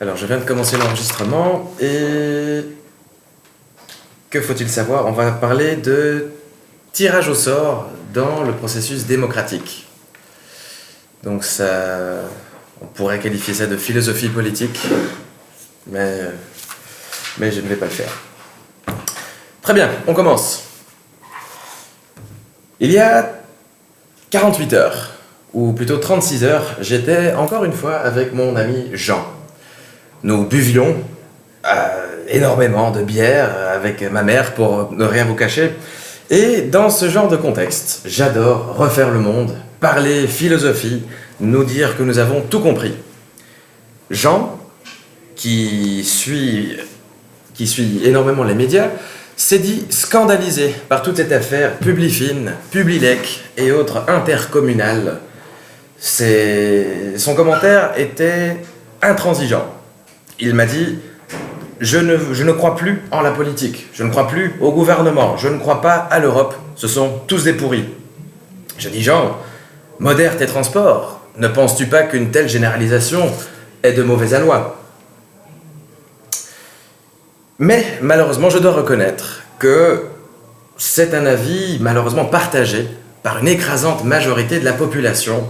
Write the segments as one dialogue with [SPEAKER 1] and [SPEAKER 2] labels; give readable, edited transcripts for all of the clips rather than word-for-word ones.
[SPEAKER 1] Alors, je viens de commencer l'enregistrement et que faut-il savoir? On va parler de tirage au sort dans le processus démocratique. Donc ça, on pourrait qualifier ça de philosophie politique, mais je ne vais pas le faire. Très bien, on commence. Il y a 48 heures, ou plutôt 36 heures, j'étais encore une fois avec mon ami Jean. Nous buvions énormément de bière avec ma mère, pour ne rien vous cacher. Et dans ce genre de contexte, j'adore refaire le monde, parler philosophie, nous dire que nous avons tout compris. Jean, qui suit énormément les médias, s'est dit scandalisé par toute cette affaire Publifine, Publilec et autres intercommunales. Son commentaire était intransigeant. Il m'a dit « Je ne crois plus en la politique, je ne crois plus au gouvernement, je ne crois pas à l'Europe, ce sont tous des pourris. » Je dis « Jean, modère tes transports, ne penses-tu pas qu'une telle généralisation est de mauvais aloi ?» Mais malheureusement, je dois reconnaître que c'est un avis malheureusement partagé par une écrasante majorité de la population,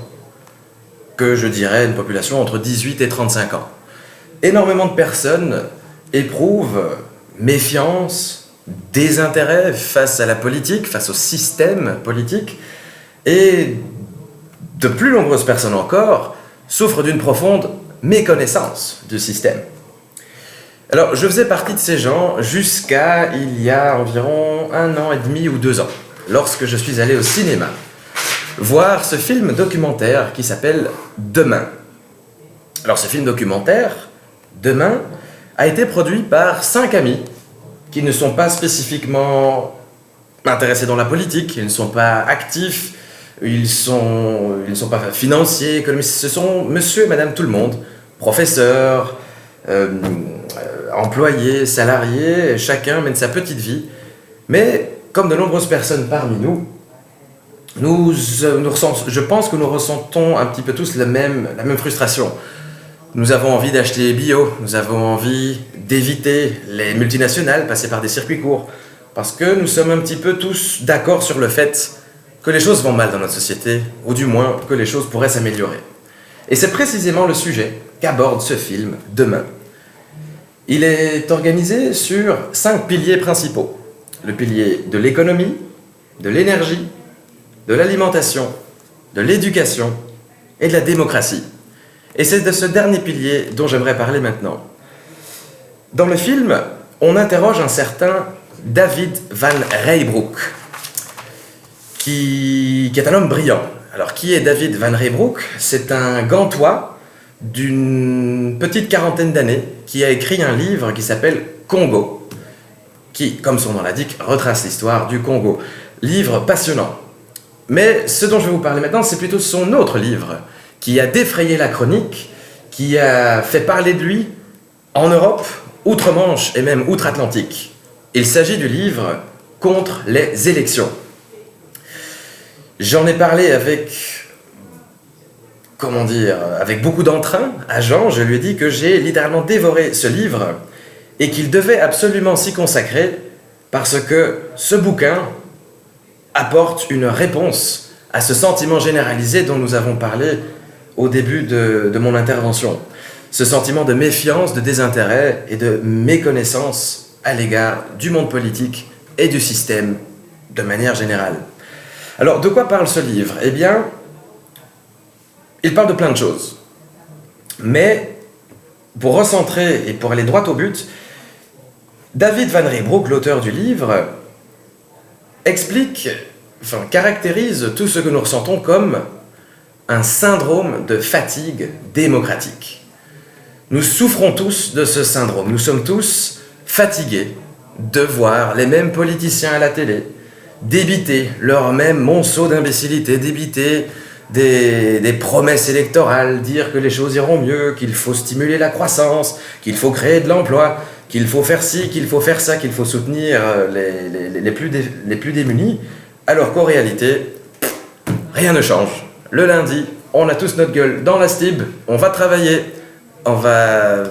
[SPEAKER 1] que je dirais une population entre 18 et 35 ans. Énormément de personnes éprouvent méfiance, désintérêt face à la politique, face au système politique, et de plus nombreuses personnes encore souffrent d'une profonde méconnaissance du système. Alors, je faisais partie de ces gens jusqu'à il y a environ 1 an et demi ou 2 ans, lorsque je suis allé au cinéma voir ce film documentaire qui s'appelle Demain. Alors, ce film documentaire, Demain, a été produit par 5 amis qui ne sont pas spécifiquement intéressés dans la politique, ils ne sont pas actifs, ils ne sont pas financiers, économistes, ce sont monsieur et madame tout le monde, professeurs, employés, salariés, chacun mène sa petite vie, mais comme de nombreuses personnes parmi nous, je pense que nous ressentons un petit peu tous la même frustration. Nous avons envie d'acheter bio, nous avons envie d'éviter les multinationales, passer par des circuits courts, parce que nous sommes un petit peu tous d'accord sur le fait que les choses vont mal dans notre société, ou du moins que les choses pourraient s'améliorer. Et c'est précisément le sujet qu'aborde ce film Demain. Il est organisé sur 5 piliers principaux. Le pilier de l'économie, de l'énergie, de l'alimentation, de l'éducation et de la démocratie. Et c'est de ce dernier pilier dont j'aimerais parler maintenant. Dans le film, on interroge un certain David Van Reybrouck, qui est un homme brillant. Alors, qui est David Van Reybrouck? C'est un Gantois d'une petite quarantaine d'années qui a écrit un livre qui s'appelle Congo, qui, comme son nom l'indique, retrace l'histoire du Congo. Livre passionnant. Mais ce dont je vais vous parler maintenant, c'est plutôt son autre livre, qui a défrayé la chronique, qui a fait parler de lui en Europe, outre-Manche et même outre-Atlantique. Il s'agit du livre Contre les élections. J'en ai parlé avec beaucoup d'entrain à Jean. Je lui ai dit que j'ai littéralement dévoré ce livre et qu'il devait absolument s'y consacrer parce que ce bouquin apporte une réponse à ce sentiment généralisé dont nous avons parlé au début de mon intervention. Ce sentiment de méfiance, de désintérêt et de méconnaissance à l'égard du monde politique et du système de manière générale. Alors, de quoi parle ce livre? Eh bien, il parle de plein de choses. Mais, pour recentrer et pour aller droit au but, David Van Reybrouck, l'auteur du livre, caractérise tout ce que nous ressentons comme un syndrome de fatigue démocratique. Nous souffrons tous de ce syndrome. Nous sommes tous fatigués de voir les mêmes politiciens à la télé débiter leur même monceau d'imbécilité, débiter des promesses électorales, dire que les choses iront mieux, qu'il faut stimuler la croissance, qu'il faut créer de l'emploi, qu'il faut faire ci, qu'il faut faire ça, qu'il faut soutenir les plus démunis, alors qu'en réalité, rien ne change. Le lundi, on a tous notre gueule dans la stib, on va travailler, on va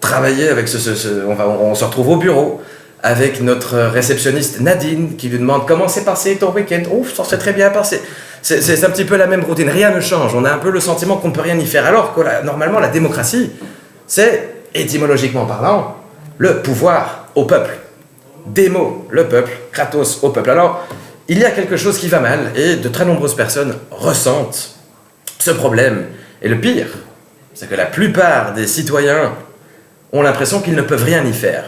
[SPEAKER 1] travailler avec on se retrouve au bureau avec notre réceptionniste Nadine qui lui demande comment s'est passé ton week-end. Ouf, ça s'est très bien passé. C'est un petit peu la même routine, rien ne change. On a un peu le sentiment qu'on ne peut rien y faire. Alors que normalement, la démocratie, c'est, étymologiquement parlant, le pouvoir au peuple. Démo, le peuple, kratos, au peuple. Alors, il y a quelque chose qui va mal et de très nombreuses personnes ressentent ce problème. Et le pire, c'est que la plupart des citoyens ont l'impression qu'ils ne peuvent rien y faire.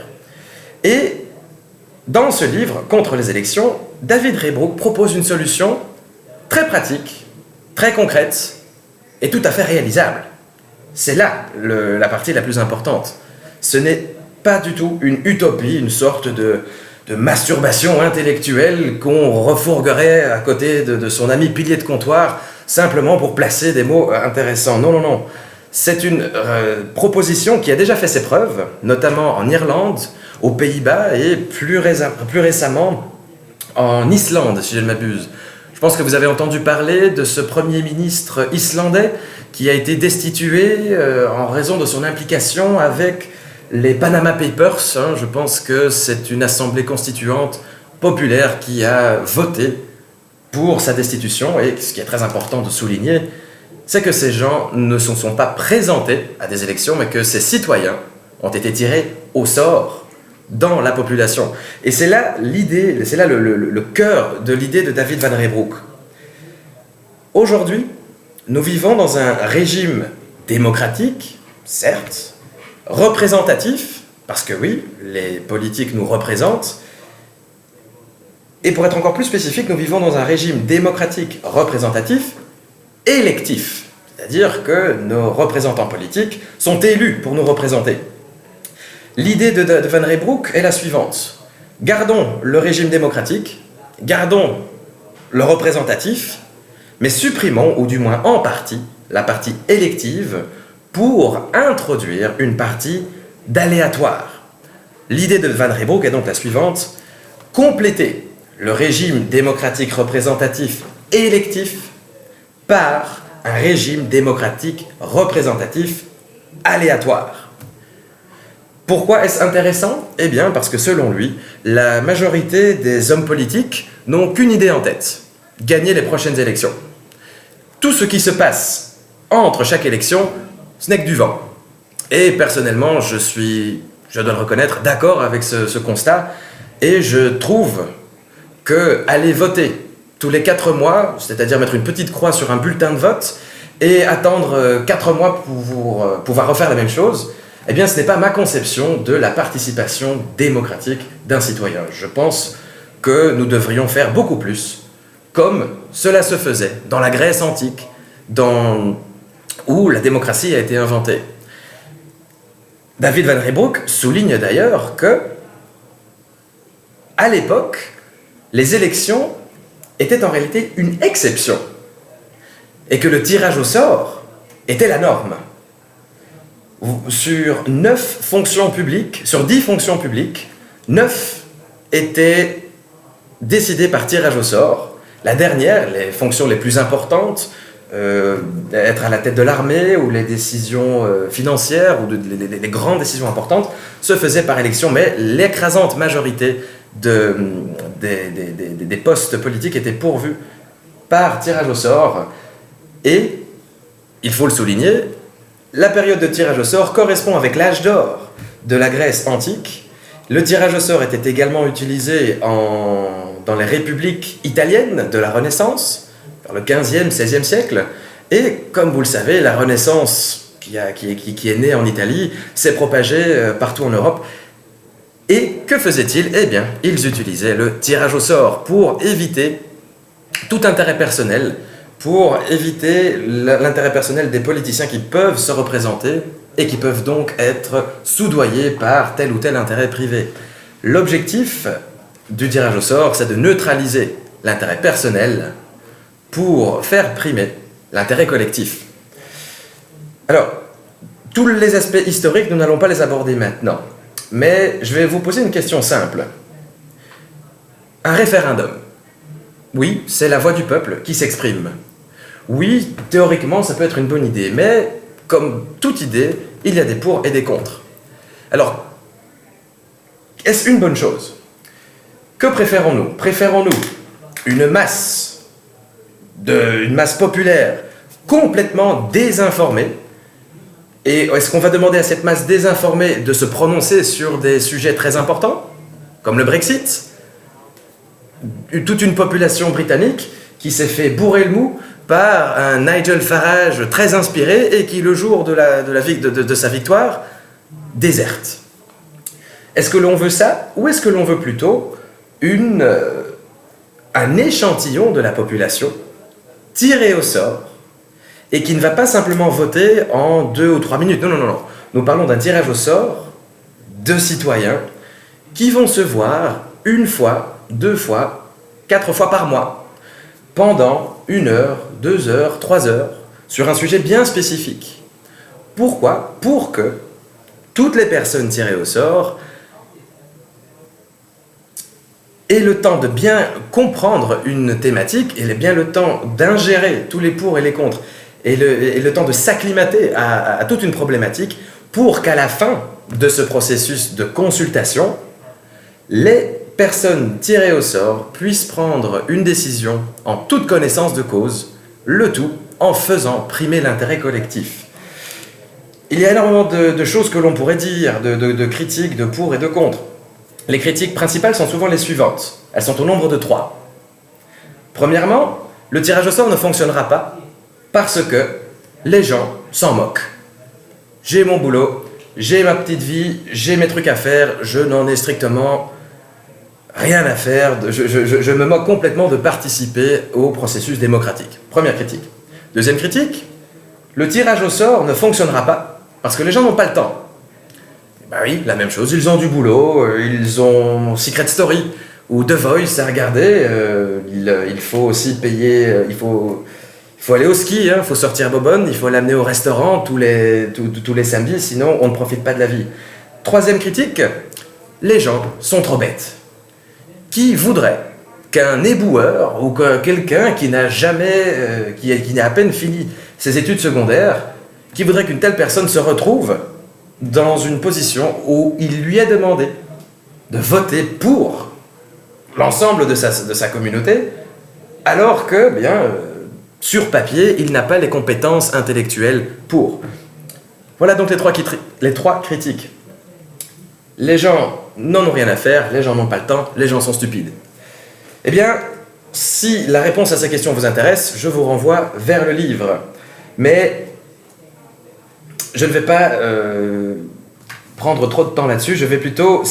[SPEAKER 1] Et dans ce livre, Contre les élections, David Raybrook propose une solution très pratique, très concrète et tout à fait réalisable. C'est là la partie la plus importante. Ce n'est pas du tout une utopie, une sorte de masturbation intellectuelle qu'on refourguerait à côté de son ami pilier de comptoir simplement pour placer des mots intéressants. Non, non, non. C'est une proposition qui a déjà fait ses preuves, notamment en Irlande, aux Pays-Bas et plus récemment en Islande, si je ne m'abuse. Je pense que vous avez entendu parler de ce Premier ministre islandais qui a été destitué en raison de son implication avec les Panama Papers. Je pense que c'est une assemblée constituante populaire qui a voté pour sa destitution. Et ce qui est très important de souligner, c'est que ces gens ne se sont pas présentés à des élections, mais que ces citoyens ont été tirés au sort dans la population. Et c'est là l'idée, c'est là le cœur de l'idée de David Van Raybroek. Aujourd'hui, nous vivons dans un régime démocratique, certes, représentatif, parce que oui, les politiques nous représentent, et pour être encore plus spécifique, nous vivons dans un régime démocratique représentatif, électif, c'est-à-dire que nos représentants politiques sont élus pour nous représenter. L'idée de Van Raybroek est la suivante. Gardons le régime démocratique, gardons le représentatif, mais supprimons, ou du moins en partie, la partie élective pour introduire une partie d'aléatoire. L'idée de Van Raybroek est donc la suivante. Compléter le régime démocratique représentatif et électif par un régime démocratique représentatif aléatoire. Pourquoi est-ce intéressant ? Eh bien, parce que selon lui, la majorité des hommes politiques n'ont qu'une idée en tête, gagner les prochaines élections. Tout ce qui se passe entre chaque élection, ce n'est que du vent. Et personnellement, je dois le reconnaître, d'accord avec ce constat, et je trouve que aller voter tous les 4 mois, c'est-à-dire mettre une petite croix sur un bulletin de vote, et attendre 4 mois pour pouvoir refaire la même chose, eh bien, ce n'est pas ma conception de la participation démocratique d'un citoyen. Je pense que nous devrions faire beaucoup plus, comme cela se faisait dans la Grèce antique, où la démocratie a été inventée. David Van Raybroek souligne d'ailleurs que, à l'époque, les élections étaient en réalité une exception, et que le tirage au sort était la norme. Sur 9 fonctions publiques, sur 10 fonctions publiques, 9 étaient décidées par tirage au sort. La dernière, les fonctions les plus importantes, être à la tête de l'armée ou les décisions financières ou les grandes décisions importantes, se faisaient par élection, mais l'écrasante majorité des postes politiques étaient pourvus par tirage au sort. Et, il faut le souligner, la période de tirage au sort correspond avec l'âge d'or de la Grèce antique. Le tirage au sort était également utilisé dans les républiques italiennes de la Renaissance, vers le 15e, 16e siècle. Et comme vous le savez, la Renaissance qui est née en Italie s'est propagée partout en Europe. Et que faisaient-ils ? Eh bien, ils utilisaient le tirage au sort pour éviter tout intérêt personnel, pour éviter l'intérêt personnel des politiciens qui peuvent se représenter et qui peuvent donc être soudoyés par tel ou tel intérêt privé. L'objectif du tirage au sort, c'est de neutraliser l'intérêt personnel pour faire primer l'intérêt collectif. Alors, tous les aspects historiques, nous n'allons pas les aborder maintenant, mais je vais vous poser une question simple. Un référendum. Oui, c'est la voix du peuple qui s'exprime. Oui, théoriquement, ça peut être une bonne idée, mais comme toute idée, il y a des pour et des contre. Alors, est-ce une bonne chose? Que préférons-nous? Préférons-nous une masse populaire complètement désinformée? Et est-ce qu'on va demander à cette masse désinformée de se prononcer sur des sujets très importants, comme le Brexit? Toute une population britannique qui s'est fait bourrer le mou par un Nigel Farage très inspiré et qui, le jour de sa victoire, déserte. Est-ce que l'on veut ça, ou est-ce que l'on veut plutôt un échantillon de la population tiré au sort et qui ne va pas simplement voter en 2 ou 3 minutes? Non, non, non, non. Nous parlons d'un tirage au sort de citoyens qui vont se voir 1 fois, 2 fois, 4 fois par mois pendant 1 heure, 2 heures, 3 heures sur un sujet bien spécifique. Pourquoi? Pour que toutes les personnes tirées au sort aient le temps de bien comprendre une thématique et bien le temps d'ingérer tous les pour et les contre et le temps de s'acclimater à toute une problématique pour qu'à la fin de ce processus de consultation, les personnes tirées au sort puissent prendre une décision en toute connaissance de cause, le tout en faisant primer l'intérêt collectif. Il y a énormément de choses que l'on pourrait dire, de critiques, de pour et de contre. Les critiques principales sont souvent les suivantes. Elles sont au nombre de 3. Premièrement, le tirage au sort ne fonctionnera pas parce que les gens s'en moquent. J'ai mon boulot, j'ai ma petite vie, j'ai mes trucs à faire, je n'en ai strictement rien à faire, je me moque complètement de participer au processus démocratique. Première critique. Deuxième critique, le tirage au sort ne fonctionnera pas parce que les gens n'ont pas le temps. Ben oui, la même chose, ils ont du boulot, ils ont Secret Story ou The Voice à regarder, il faut aussi payer, il faut aller au ski, il faut sortir Bobonne, il faut l'amener au restaurant tous les samedis, sinon on ne profite pas de la vie. Troisième critique, les gens sont trop bêtes. Qui voudrait qu'un éboueur ou que quelqu'un qui n'a jamais, qui n'a à peine fini ses études secondaires, qui voudrait qu'une telle personne se retrouve dans une position où il lui est demandé de voter pour l'ensemble de sa communauté, alors que, sur papier, il n'a pas les compétences intellectuelles pour. Voilà donc les trois critiques. Les gens n'en ont rien à faire, les gens n'ont pas le temps, les gens sont stupides. Eh bien, si la réponse à ces questions vous intéresse, je vous renvoie vers le livre. Mais je ne vais pas prendre trop de temps là-dessus, je vais plutôt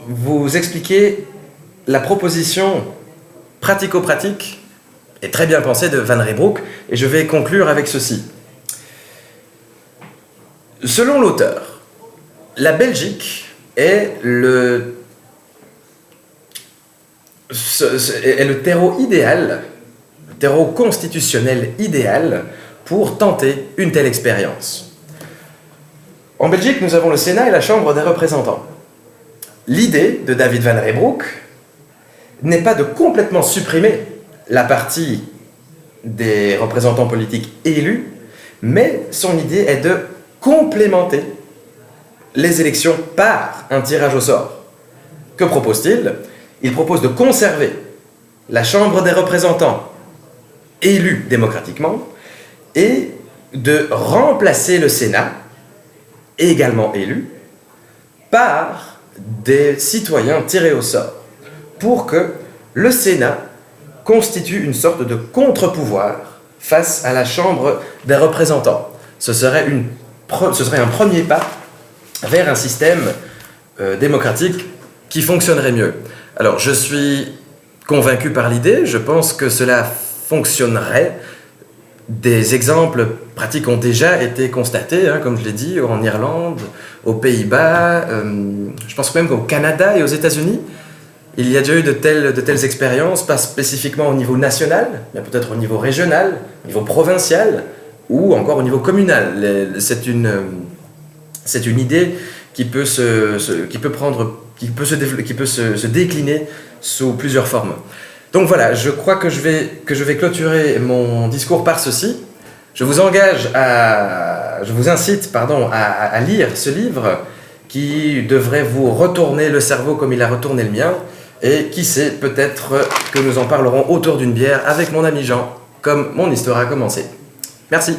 [SPEAKER 1] vous expliquer la proposition pratico-pratique et très bien pensée de Van Reybrouck, et je vais conclure avec ceci. Selon l'auteur, la Belgique est le terreau idéal, le terreau constitutionnel idéal pour tenter une telle expérience. En Belgique, nous avons le Sénat et la Chambre des représentants. L'idée de David Van Reybrouck n'est pas de complètement supprimer la partie des représentants politiques élus, mais son idée est de complémenter les élections par un tirage au sort. Que propose-t-il? Il propose de conserver la Chambre des représentants élue démocratiquement et de remplacer le Sénat, également élu, par des citoyens tirés au sort, pour que le Sénat constitue une sorte de contre-pouvoir face à la Chambre des représentants. Ce serait un premier pas vers un système démocratique qui fonctionnerait mieux. Alors, je suis convaincu par l'idée, je pense que cela fonctionnerait. Des exemples pratiques ont déjà été constatés, comme je l'ai dit, en Irlande, aux Pays-Bas, je pense même qu'au Canada et aux États-Unis. Il y a déjà eu de telles expériences, pas spécifiquement au niveau national, mais peut-être au niveau régional, au niveau provincial, ou encore au niveau communal. C'est une idée qui peut se décliner sous plusieurs formes. Donc voilà, je crois que je vais clôturer mon discours par ceci. Je vous incite à lire ce livre qui devrait vous retourner le cerveau comme il a retourné le mien. Et qui sait, peut-être que nous en parlerons autour d'une bière avec mon ami Jean, comme mon histoire a commencé. Merci.